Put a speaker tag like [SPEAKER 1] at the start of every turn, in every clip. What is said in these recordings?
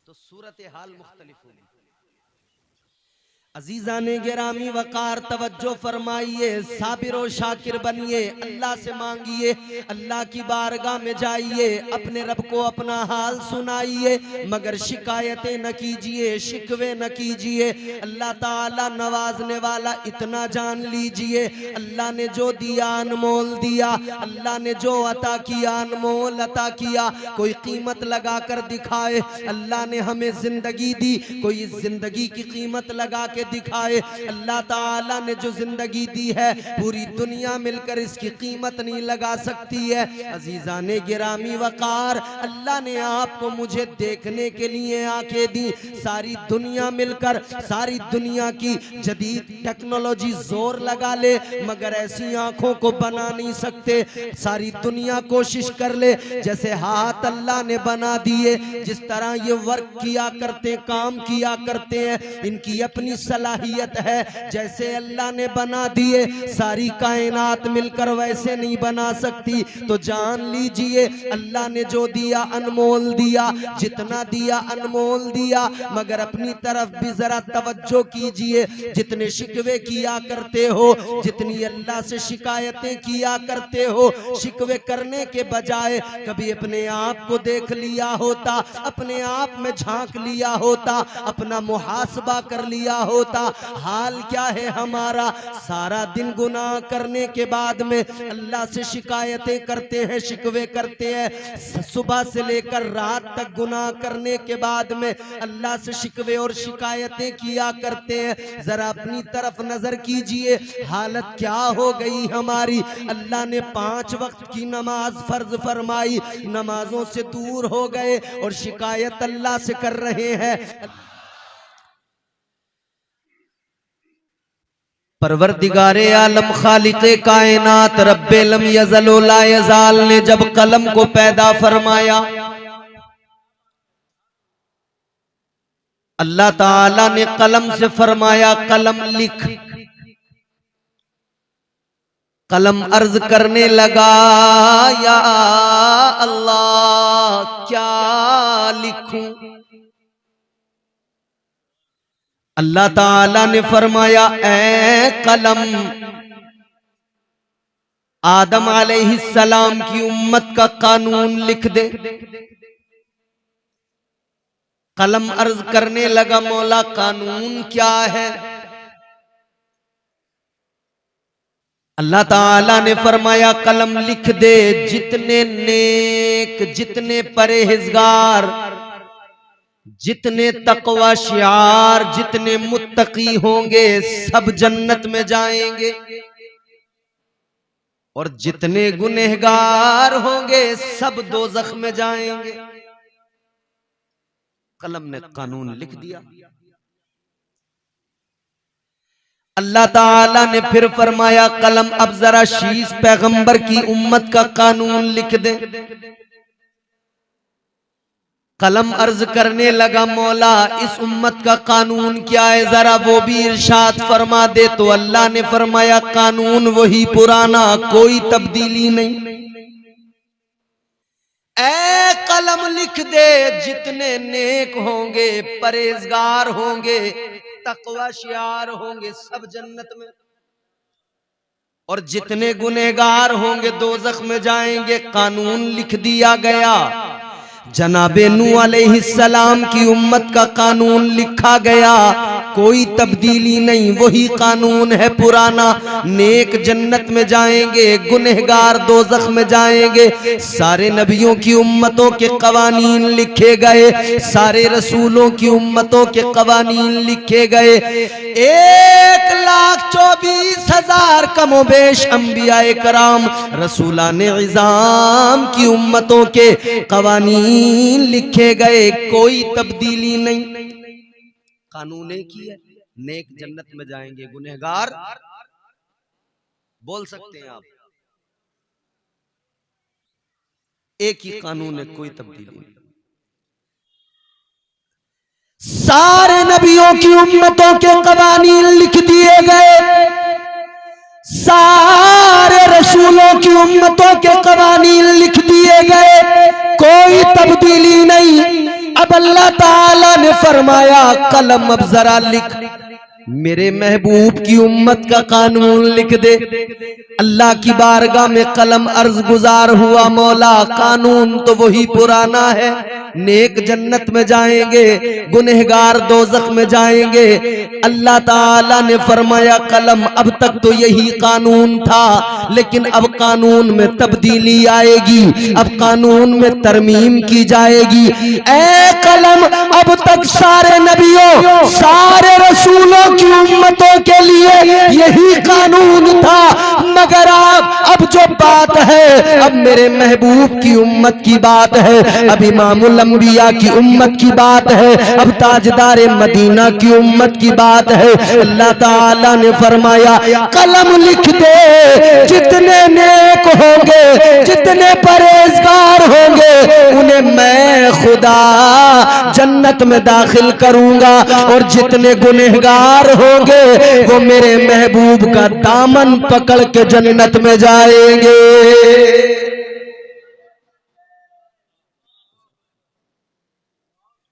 [SPEAKER 1] तो सूरत हाल मुख्तलिफ होगी। अजीज़ाने गिरामी वकार तवज्जो फरमाइए, साबिर और शाकिर बनिए, अल्लाह से मांगिए, अल्लाह की बारगाह में जाइए, अपने रब को अपना हाल सुनाइए, मगर शिकायतें न कीजिए, शिकवे न कीजिए। अल्लाह ताला नवाजने वाला, इतना जान लीजिए अल्लाह ने जो दिया अनमोल दिया, अल्लाह ने जो अता किया अनमोल अता किया। कोई कीमत लगा कर दिखाए, अल्लाह ने हमें जिंदगी दी, कोई जिंदगी की कीमत लगा के दिखाए। अल्लाह ताला ने जो जिंदगी दी है, पूरी दुनिया मिलकर इसकी कीमत नहीं लगा सकती है। अजीज़ाने गिरामी वकार, अल्लाह ने आपको मुझे देखने के लिए आंखें दी, सारी दुनिया मिलकर सारी दुनिया की जदीद टेक्नोलॉजी जोर लगा ले, मगर ऐसी आंखों को बना नहीं सकते। सारी दुनिया कोशिश कर ले, जैसे हाथ अल्लाह ने बना दिए, जिस तरह ये वर्क किया करते, काम किया करते हैं, इनकी अपनी सलाहियत है, जैसे अल्लाह ने बना दिए, सारी कायनात मिलकर वैसे नहीं बना सकती। तो जान लीजिए अल्लाह ने जो दिया अनमोल दिया, जितना दिया अनमोल दिया, मगर अपनी तरफ भी जरा तवज्जो कीजिए। जितने शिकवे किया करते हो, जितनी अल्लाह से शिकायतें किया करते हो, शिकवे करने के बजाय कभी अपने आप को देख लिया होता, अपने आप में झांक लिया होता, अपना मुहासबा कर लिया होता। हाल क्या है हमारा? सारा दिन गुनाह करने के बाद में अल्लाह से शिकायतें करते हैं, शिकवे करते हैं। सुबह से लेकर रात तक गुनाह करने के बाद में अल्लाह से शिकवे और शिकायतें किया करते हैं। जरा अपनी तरफ नजर कीजिए, हालत क्या हो गई हमारी। अल्लाह ने 5 वक्त की नमाज फर्ज फरमाई, नमाजों से दूर हो गए और शिकायत अल्लाह से कर रहे हैं। परवरदिगारे आलम खालिक़े कायनात रब्बे लम यज़ल व ला यज़ाल ने जब कलम को पैदा फरमाया, अल्लाह ताला ने कलम से फरमाया कलम लिख। कलम अर्ज करने लगा, या अल्लाह क्या लिखूं? अल्लाह ताला ने फरमाया, ऐ कलम, आदम अलैहिस्सलाम की उम्मत का कानून लिख दे। कलम अर्ज करने लगा, मौला कानून क्या है? अल्लाह ताला ने फरमाया कलम लिख दे, जितने नेक, जितने परहेजगार, जितने तकवा शियार, जितने मुत्तकी होंगे सब जन्नत में जाएंगे, और जितने गुनहगार होंगे सब दोज़ख में जाएंगे। कलम ने कानून लिख दिया। अल्लाह ताला ने फिर फरमाया कलम अब जरा शीस पैगंबर की उम्मत का कानून लिख दे। कलम अर्ज करने लगा, मौला इस उम्मत का कानून क्या है, जरा वो भी इरशाद फरमा दे। तो अल्लाह ने फरमाया कानून वही पुराना, कोई तब्दीली नहीं। ऐ कलम लिख दे, जितने नेक होंगे, परहेजगार होंगे, तकवा शियार होंगे सब जन्नत में, और जितने गुनहगार होंगे दोज़ख में जाएंगे। कानून लिख दिया गया। जनाबे नूह अलैहिस्सलाम की उम्मत का कानून लिखा गया, कोई तब्दीली नहीं, वही कानून है पुराना। नेक जन्नत में जाएंगे, गुनहगार दोज़ख में जाएंगे। सारे नबियों की उम्मतों के कवानीन लिखे गए, सारे रसूलों की उम्मतों के कवानीन लिखे गए। 1,24,000 कमोबेश अंबियाए कराम रसूलाने इज़ाम की उम्मतों के कवानीन लिखे गए, कोई तब्दीली नहीं। कानून एक ही है, नेक जन्नत में जाएंगे, गुनहगार बोल सकते हैं आप, एक ही कानून है, कोई तब्दीली नहीं। सारे नबियों की उम्मतों के कवानीन लिख दिए गए, सारे रसूलों की उम्मतों के कवानीन लिख दिए गए, कोई तब्दीली नहीं। अब अब अल्लाह ताला ने फरमाया कलम अब जरा लिख, मेरे महबूब की उम्मत का कानून लिख दे। अल्लाह की बारगाह में कलम अर्ज गुजार हुआ, मौला कानून तो वही पुराना है, नेक जन्नत में जाएंगे, गुनहगार दोज़ख में जाएंगे। अल्लाह ताला ने फरमाया कलम अब तक तो यही कानून था, लेकिन अब कानून में तब्दीली आएगी, अब कानून में तरमीम की जाएगी। ऐ कलम अब तक सारे नबियों सारे रसूलों की उम्मतों के लिए यही कानून था, मगर अब जो बात है अब मेरे महबूब की उम्मत की बात है, अब इमामुल अंबिया की उम्मत की बात है, अब ताजदार मदीना की उम्मत की बात है। अल्लाह ताला ने फरमाया कलम लिख दे, जितने नेक होंगे जितने परहेजगार होंगे उन्हें मैं खुदा जन्नत में दाखिल करूंगा, और जितने गुनहगार होंगे वो मेरे महबूब का दामन पकड़ के जन्नत में जाएंगे।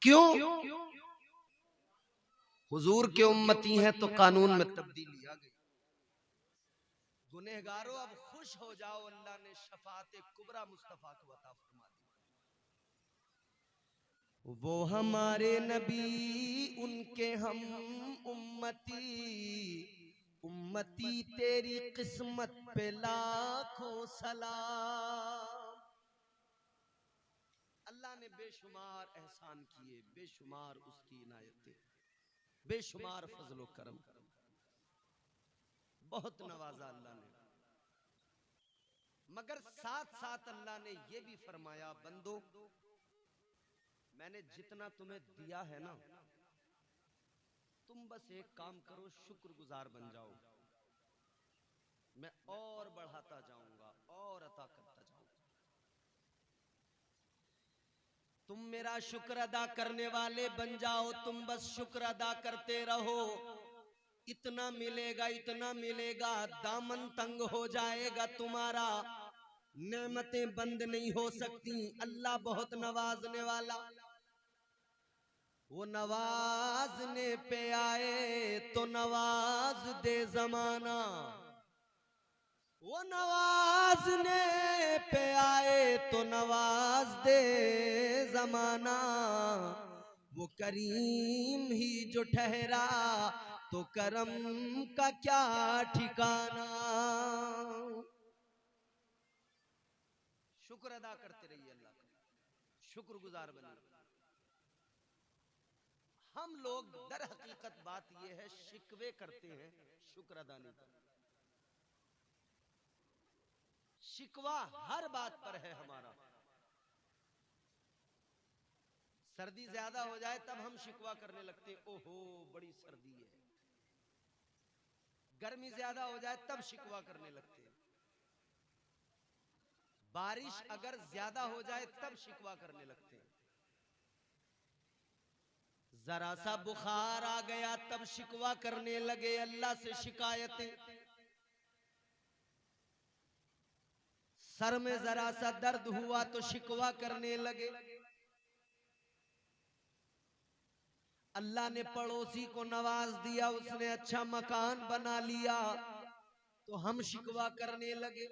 [SPEAKER 1] क्यों? हुजूर के उम्मती हैं तो कानून में तब्दीली आ गई। गुनहगारों अब खुश हो जाओ, अल्लाह ने शफाअत कुबरा मुस्तफा को अता फरमा दी। वो हमारे नबी उनके हम उम्मती, उम्मती तेरी किस्मत पे लाखों सलाम। अल्लाह ने बेशुमार एहसान किए, बेशुमार उसकी इनायतें, बेशुमार फजलो करम, बहुत नवाजा अल्लाह ने। मगर साथ साथ अल्लाह ने यह भी फरमाया बंदो मैंने जितना तुम्हें दिया है ना, तुम बस एक काम करो, शुक्रगुजार बन जाओ, मैं और बढ़ाता जाऊंगा और अता करता जाऊंगा। तुम मेरा शुक्र अदा करने वाले बन जाओ, तुम बस शुक्र अदा करते रहो, इतना मिलेगा इतना मिलेगा, दामन तंग हो जाएगा तुम्हारा, नेमतें बंद नहीं हो सकती। अल्लाह बहुत नवाजने वाला, वो नवाजने पे आए तो नवाज दे जमाना, वो नवाजने पे आए तो नवाज दे जमाना, वो करीम ही जो ठहरा तो करम का क्या ठिकाना। शुक्र अदा करते रहिए अल्लाह का, शुक्रगुजार बनिए। हम लोग दर हकीकत बात यह है शिकवे करते हैं, शुक्र अदा नहीं करते। शिकवा हर बात पर है हमारा। सर्दी ज्यादा हो जाए तब हम शिकवा करने लगते, ओहो बड़ी सर्दी है। गर्मी ज्यादा हो जाए तब शिकवा करने लगते हैं। बारिश अगर ज्यादा हो जाए तब शिकवा करने लगते हैं। जरा सा बुखार आ गया तब शिकवा करने लगे, अल्लाह से शिकायतें। सर में जरा सा दर्द हुआ तो शिकवा करने लगे। अल्लाह ने पड़ोसी को नवाज दिया, उसने अच्छा मकान बना लिया तो हम शिकवा करने लगे।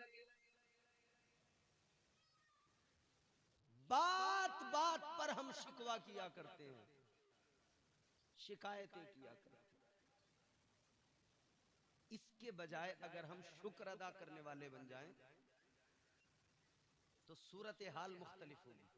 [SPEAKER 1] बात बात पर हम शिकवा किया करते हैं, शिकायतें किया करते हैं। इसके बजाय अगर हम शुक्र अदा करने वाले बन जाएं तो सूरत हाल मुख्तलिफ होगी।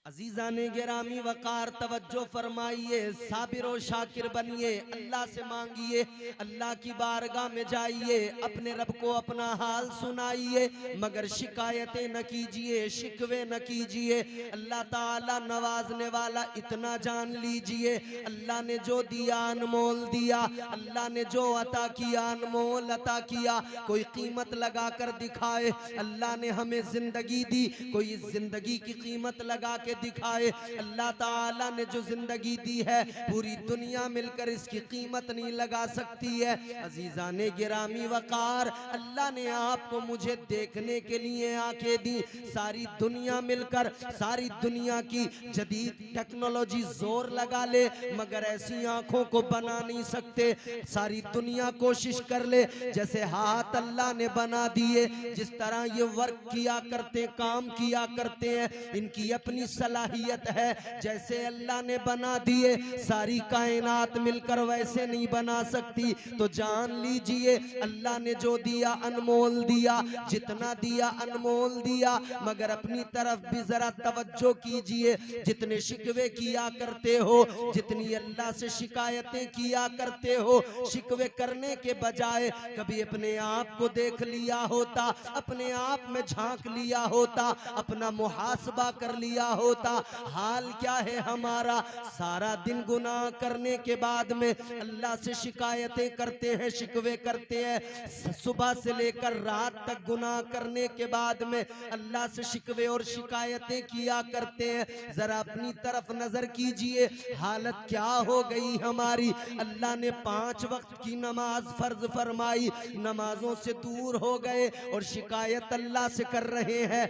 [SPEAKER 1] अजीजाने गिरामी वकार तवज्जो फरमाइए, साबिर और शाकिर बनिए, अल्लाह से मांगिए, अल्लाह की बारगाह में जाइए, अपने रब को अपना हाल सुनाइए, मगर शिकायतें न कीजिए, शिकवे न कीजिए। अल्लाह ताला नवाजने वाला, इतना जान लीजिए अल्लाह ने जो दिया अनमोल दिया, अल्लाह ने जो अता किया अनमोल अता किया। कोई कीमत लगा कर दिखाए, अल्लाह ने हमें जिंदगी दी, कोई जिंदगी की कीमत लगा के के दिखाए। अल्लाह ताला ने जो जिंदगी दी है पूरी दुनिया मिलकर इसकी कीमत नहीं लगा सकती है। अजीजाने गिरामी वकार, अल्लाह ने आपको मुझे देखने के लिए आंखें दी। सारी दुनिया मिलकर सारी दुनिया की जदीद टेक्नोलॉजी जोर लगा ले मगर ऐसी आंखों को बना नहीं सकते। सारी दुनिया कोशिश कर ले, जैसे हाथ अल्लाह ने बना दिए, जिस तरह ये वर्क किया करते, काम किया करते हैं, इनकी अपनी सलाहियत है। जैसे अल्लाह ने बना दिए सारी कायनात मिलकर वैसे नहीं बना सकती। तो जान लीजिए अल्लाह ने जो दिया अनमोल दिया, जितना दिया अनमोल दिया। मगर अपनी तरफ भी जरा तवज्जो कीजिए, जितने शिकवे किया करते हो, जितनी अल्लाह से शिकायतें किया करते हो, शिकवे करने के बजाय कभी अपने आप को देख लिया होता, अपने आप में झांक लिया होता, अपना मुहासबा कर लिया होता। हाल क्या है हमारा, सारा दिन गुनाह करने के बाद में अल्लाह से शिकायतें करते हैं, शिकवे करते हैं। सुबह से लेकर रात तक गुनाह करने के बाद में अल्लाह से शिकवे और शिकायतें किया करते हैं। जरा अपनी तरफ नजर कीजिए, हालत क्या हो गई हमारी। अल्लाह ने 5 वक्त की नमाज फर्ज फरमाई, नमाजों से दूर हो गए और शिकायत अल्लाह से कर रहे हैं।